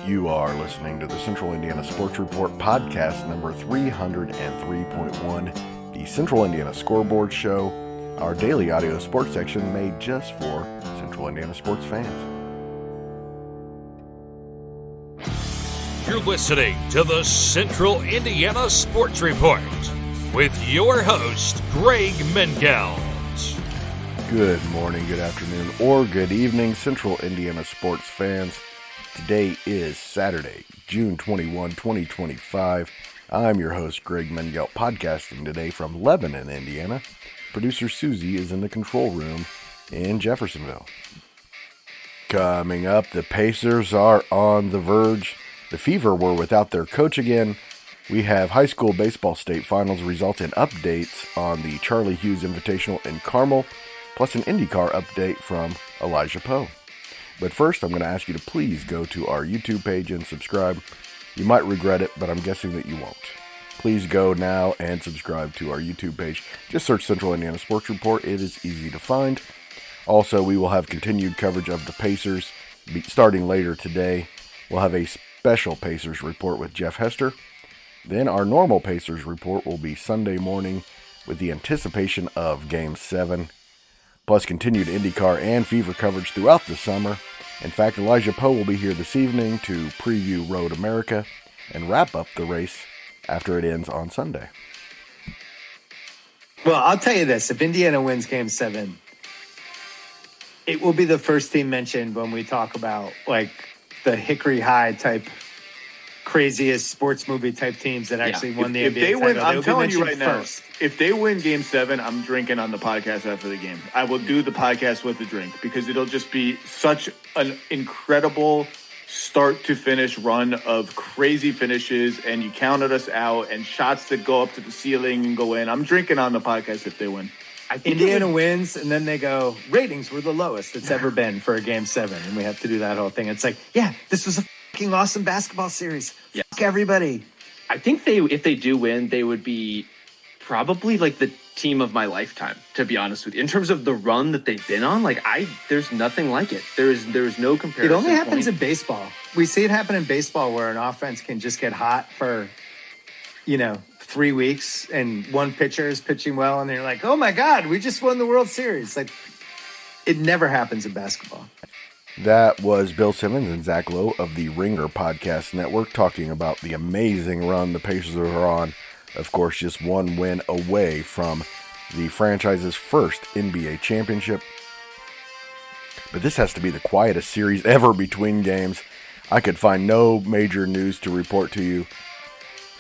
You are listening to the Central Indiana Sports Report podcast number 303.1, the Central Indiana Scoreboard Show, our daily audio sports section made just for Central Indiana sports fans. You're listening to the Central Indiana Sports Report with your host, Greg Mengelt. Good morning, good afternoon, or good evening, Central Indiana sports fans. Today is Saturday, June 21, 2025. I'm your host, Greg Mengelt, podcasting today from Lebanon, Indiana. Producer Susie is in the control room in Jeffersonville. Coming up, the Pacers are on the verge. The Fever were without their coach again. We have high school baseball state finals results and updates on the Charlie Hughes Invitational in Carmel, plus an IndyCar update from Elijah Poe. But first, I'm going to ask you to please go to our YouTube page and subscribe. You might regret it, but I'm guessing that you won't. Please go now and subscribe to our YouTube page. Just search Central Indiana Sports Report. It is easy to find. Also, we will have continued coverage of the Pacers starting later today. We'll have a special Pacers report with Jeff Hester. Then our normal Pacers report will be Sunday morning with the anticipation of Game 7. Plus continued IndyCar and Fever coverage throughout the summer. In fact, Elijah Poe will be here this evening to preview Road America and wrap up the race after it ends on Sunday. Well, I'll tell you this. If Indiana wins Game 7, it will be the first team mentioned when we talk about, like, the Hickory High type, craziest sports movie type teams that actually won the NBA they title. win, I'm telling you right now, first. if they win Game 7, I'm drinking on the podcast after the game. I will do the podcast with a drink because it'll just be such an incredible start to finish run of crazy finishes, and you counted us out and shots that go up to the ceiling and go in. I'm drinking on the podcast if they win. I think Indiana wins, and then they go, ratings were the lowest it's ever been for a Game 7, and we have to do that whole thing. It's like, yeah, this was a fucking awesome basketball series. Yeah. Fuck everybody. I think if they do win, they would be probably like the team of my lifetime, to be honest with you. In terms of the run that they've been on, there's nothing like it. There is no comparison. It only happens in baseball. We see it happen in baseball where an offense can just get hot for, 3 weeks and one pitcher is pitching well and they're like, oh my God, we just won the World Series. Like, it never happens in basketball. That was Bill Simmons and Zach Lowe of the Ringer Podcast Network talking about the amazing run the Pacers are on. Of course, just one win away from the franchise's first NBA championship. But this has to be the quietest series ever between games. I could find no major news to report to you.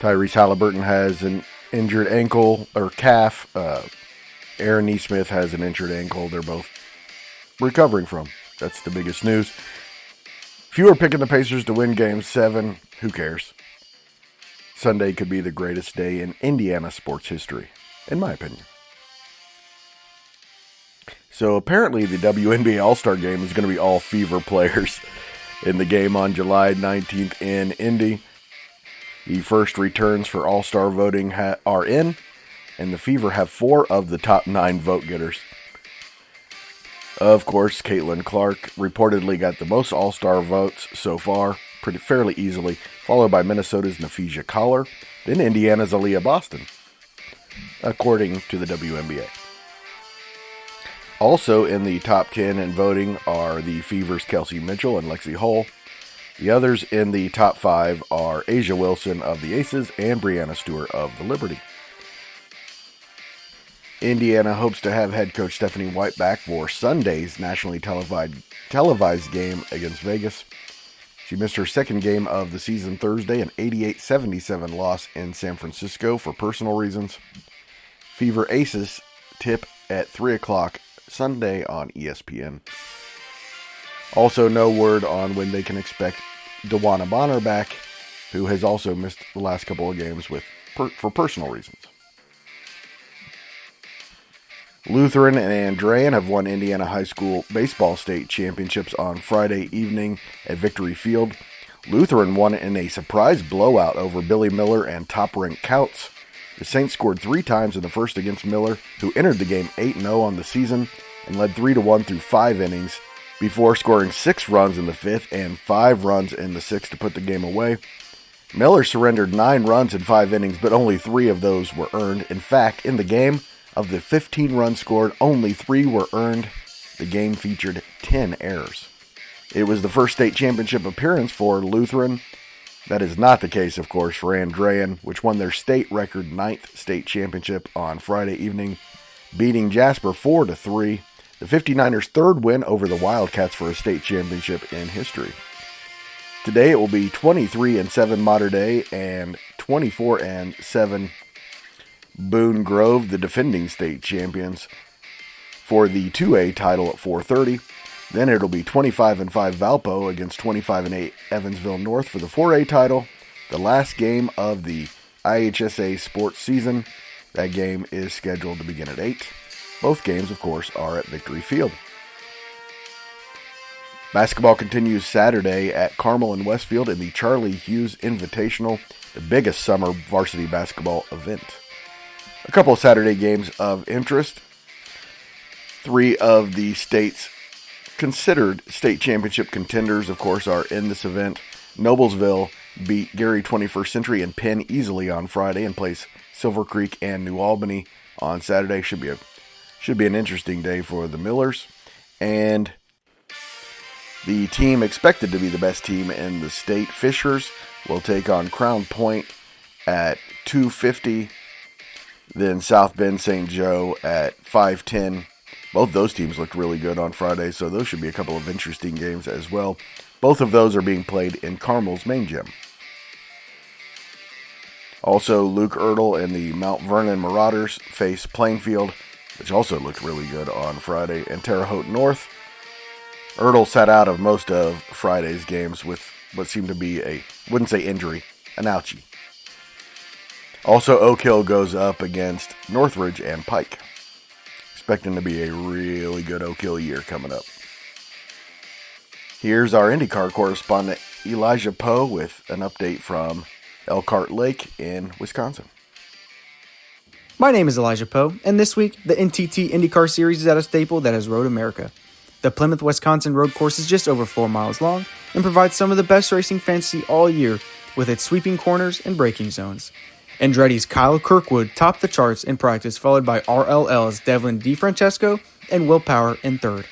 Tyrese Halliburton has an injured ankle or calf. Aaron Nesmith has an injured ankle. They're both recovering from. That's the biggest news. If you were picking the Pacers to win Game 7, who cares? Sunday could be the greatest day in Indiana sports history, in my opinion. So apparently the WNBA All-Star Game is going to be all Fever players in the game on July 19th in Indy. The first returns for All-Star voting are in, and the Fever have 4 of the top 9 vote getters. Of course, Caitlin Clark reportedly got the most All-Star votes so far, fairly easily, followed by Minnesota's Naphesia Collar, then Indiana's Aaliyah Boston, according to the WNBA. Also in the top 10 in voting are the Fever's Kelsey Mitchell and Lexi Hull. The others in the top 5 are Asia Wilson of the Aces and Brianna Stewart of the Liberty. Indiana hopes to have head coach Stephanie White back for Sunday's nationally televised game against Vegas. She missed her second game of the season Thursday, an 88-77 loss in San Francisco for personal reasons. Fever Aces tip at 3 o'clock Sunday on ESPN. Also, no word on when they can expect DeWanna Bonner back, who has also missed the last couple of games for personal reasons. Lutheran and Andrean have won Indiana High School baseball state championships on Friday evening at Victory Field. Lutheran won in a surprise blowout over Billy Miller and top-ranked Colts. The Saints scored 3 times in the first against Miller, who entered the game 8-0 on the season and led 3-1 through 5 innings. before scoring 6 runs in the 5th and 5 runs in the 6th to put the game away. Miller surrendered 9 runs in 5 innings, but only 3 of those were earned. In fact, in the game, of the 15 runs scored, only 3 were earned. The game featured 10 errors. It was the first state championship appearance for Lutheran. That is not the case, of course, for Andrean, which won their state record 9th state championship on Friday evening, beating Jasper 4-3. The 59ers' third win over the Wildcats for a state championship in history. Today it will be 23-7 Mater Dei and 24-7 Boone Grove, the defending state champions, for the 2A title at 4:30. Then it'll be 25-5 Valpo against 25-8 Evansville North for the 4A title. The last game of the IHSA sports season. That game is scheduled to begin at 8. Both games, of course, are at Victory Field. Basketball continues Saturday at Carmel and Westfield in the Charlie Hughes Invitational, the biggest summer varsity basketball event. A couple of Saturday games of interest. 3 of the state's considered state championship contenders, of course, are in this event. Noblesville beat Gary 21st Century and Penn easily on Friday and plays Silver Creek and New Albany on Saturday. Should be an interesting day for the Millers. And the team expected to be the best team in the state, Fishers, will take on Crown Point at 2:50. Then South Bend St. Joe at 5:10. Both those teams looked really good on Friday, so those should be a couple of interesting games as well. Both of those are being played in Carmel's main gym. Also, Luke Ertl and the Mount Vernon Marauders face Plainfield, which also looked really good on Friday, and Terre Haute North. Ertl sat out of most of Friday's games with what seemed to be wouldn't say injury, an ouchie. Also, Oak Hill goes up against Northridge and Pike. Expecting to be a really good Oak Hill year coming up. Here's our IndyCar correspondent Elijah Poe with an update from Elkhart Lake in Wisconsin. My name is Elijah Poe, and this week, the NTT IndyCar Series is at a staple that has Road America. The Plymouth, Wisconsin road course is just over 4 miles long and provides some of the best racing fans see all year with its sweeping corners and braking zones. Andretti's Kyle Kirkwood topped the charts in practice, followed by RLL's Devlin DeFrancesco and Will Power in third.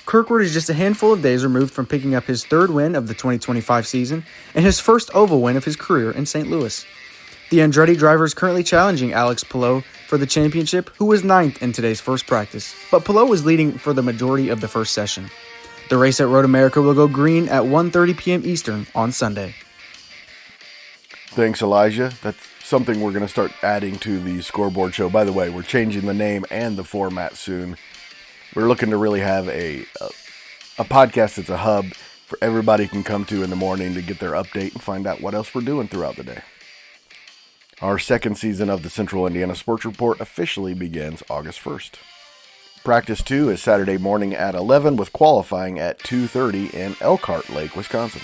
Kirkwood is just a handful of days removed from picking up his 3rd win of the 2025 season and his first oval win of his career in St. Louis. The Andretti driver is currently challenging Alex Palou for the championship, who was 9th in today's first practice, but Palou was leading for the majority of the first session. The race at Road America will go green at 1:30 p.m. Eastern on Sunday. Thanks, Elijah. That's something we're going to start adding to the Scoreboard show. By the way, we're changing the name and the format soon. We're looking to really have a podcast that's a hub for everybody can come to in the morning to get their update and find out what else we're doing throughout the day. Our second season of the Central Indiana Sports Report officially begins August 1st. Practice 2 is Saturday morning at 11 with qualifying at 2:30 in Elkhart Lake, Wisconsin.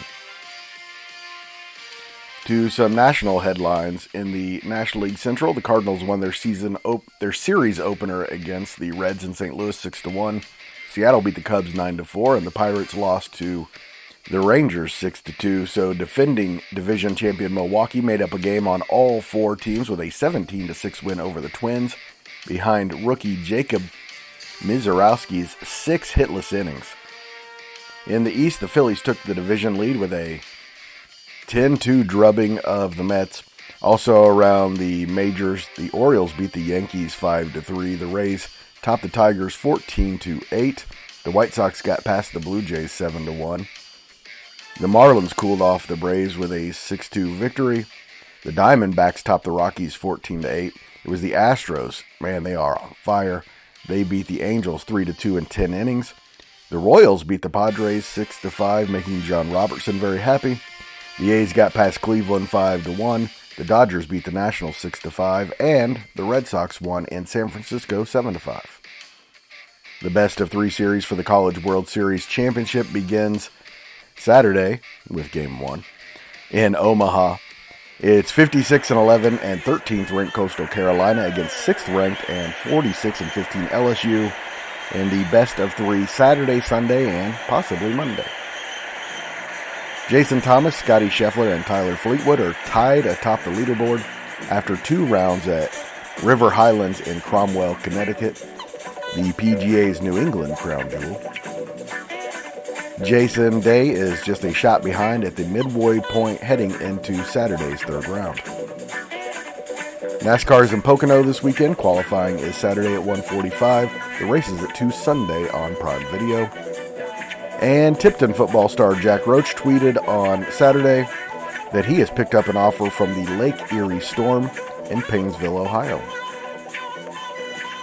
To some national headlines, in the National League Central, the Cardinals won their series opener against the Reds in St. Louis 6-1. Seattle beat the Cubs 9-4, and the Pirates lost to the Rangers 6-2. So defending division champion Milwaukee made up a game on all 4 teams with a 17-6 win over the Twins, behind rookie Jacob Mizorowski's 6 hitless innings. In the East, the Phillies took the division lead with a 10-2 drubbing of the Mets. Also around the majors, the Orioles beat the Yankees 5-3. The Rays topped the Tigers 14-8. The White Sox got past the Blue Jays 7-1. The Marlins cooled off the Braves with a 6-2 victory. The Diamondbacks topped the Rockies 14-8. It was the Astros. Man, they are on fire. They beat the Angels 3-2 in 10 innings. The Royals beat the Padres 6-5, making John Robertson very happy. The A's got past Cleveland 5-1. The Dodgers beat the Nationals 6-5, and the Red Sox won in San Francisco 7-5. The best of 3 series for the College World Series Championship begins Saturday with Game 1 in Omaha. It's 56-11 and 13th ranked Coastal Carolina against 6th ranked and 46-15 LSU. in the best of 3 Saturday, Sunday, and possibly Monday. Jason Thomas, Scotty Scheffler, and Tyler Fleetwood are tied atop the leaderboard after 2 rounds at River Highlands in Cromwell, Connecticut, the PGA's New England crown jewel. Jason Day is just a shot behind at the midway point heading into Saturday's 3rd round. NASCAR is in Pocono this weekend. Qualifying is Saturday at 1:45. The race is at 2 Sunday on Prime Video. And Tipton football star Jack Roach tweeted on Saturday that he has picked up an offer from the Lake Erie Storm in Painesville, Ohio.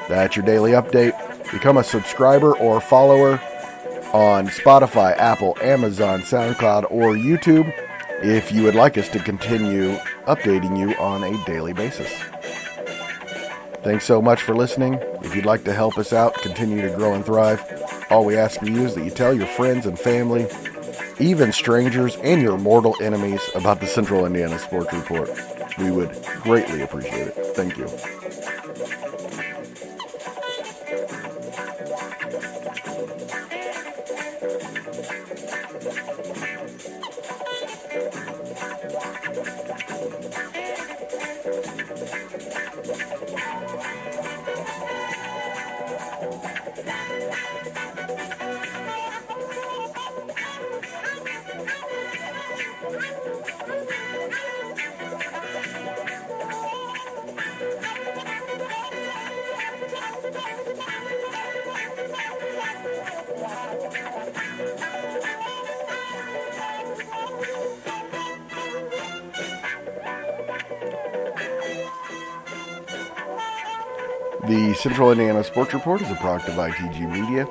That's your daily update. Become a subscriber or follower on Spotify, Apple, Amazon, SoundCloud, or YouTube if you would like us to continue updating you on a daily basis. Thanks so much for listening. If you'd like to help us out, continue to grow and thrive, all we ask of you is that you tell your friends and family, even strangers and your mortal enemies, about the Central Indiana Sports Report. We would greatly appreciate it. Thank you. The Central Indiana Sports Report is a product of ITG Media,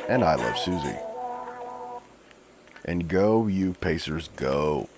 and I love Susie. And go, you Pacers, go.